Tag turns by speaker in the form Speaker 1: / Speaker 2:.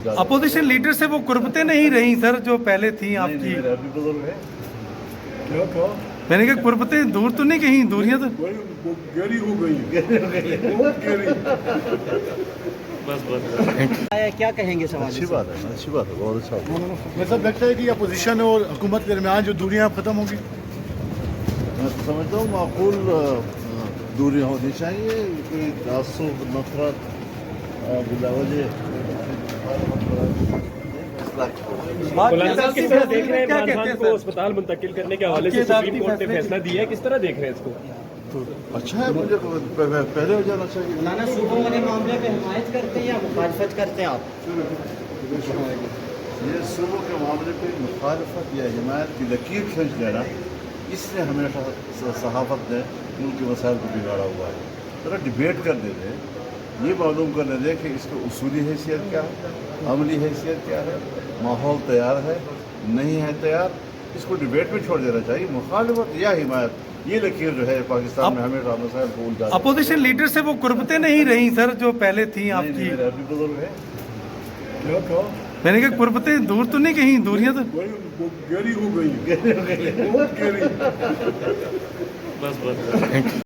Speaker 1: Opposition leader से वो कुर्बतें नहीं रही सर जो पहले थी आपकी। मैंने कहा कुर्बतें दूर तो नहीं, कहीं दूरियां तो
Speaker 2: गहरी हो गई बहुत गहरी।
Speaker 3: क्या कहेंगे सवाल?
Speaker 2: अच्छी बात है, बहुत अच्छा। मेरे साथ लगता है कि अपोजिशन और हुकूमत के दरमियान जो दूरियां खत्म होंगी। मैं तो समझता हूँ माकूल दूरियां होनी चाहिए, कोई तासुब नफरत बिलावजह।
Speaker 4: मौलाना साहब किस तरह देख रहे हैं इमरान खान को अस्पताल मुंतकिल करने के हवाले से सुप्रीम कोर्ट ने फैसला दिया है, किस तरह देख रहे हैं इसको?
Speaker 2: तो अच्छा है, मुझे पहले हो जाना चाहिए।
Speaker 3: मौलाना सूबों वाले मामले में हिमायत करते हैं या मुखालफत करते हैं आप?
Speaker 2: ये सूबों के मामले पे मुखालफत या हिमायत की लकीर खींच देना, इसने हमेशा सहाफत ने उनके मसाइल को बिगाड़ा हुआ है। जरा डिबेट कर देते हैं, ये मालूम कर लेते कि इसकी उसूली हैसियत क्या है, अमली हैसियत क्या है, माहौल तैयार है नहीं है तैयार, इसको डिबेट में छोड़ देना चाहिए। मुखालफत या हिमायत, ये लकीर जो है पाकिस्तान में हमेशा मसाइल को उलझा।
Speaker 1: अपोजिशन लीडर से वो कुर्बतें नहीं रही सर जो पहले थी आपकी। मैंने कहा कुर्बतें दूर तो नहीं, कहीं दूरियां तो
Speaker 2: गहरी हो गई बहुत गहरी।
Speaker 4: बस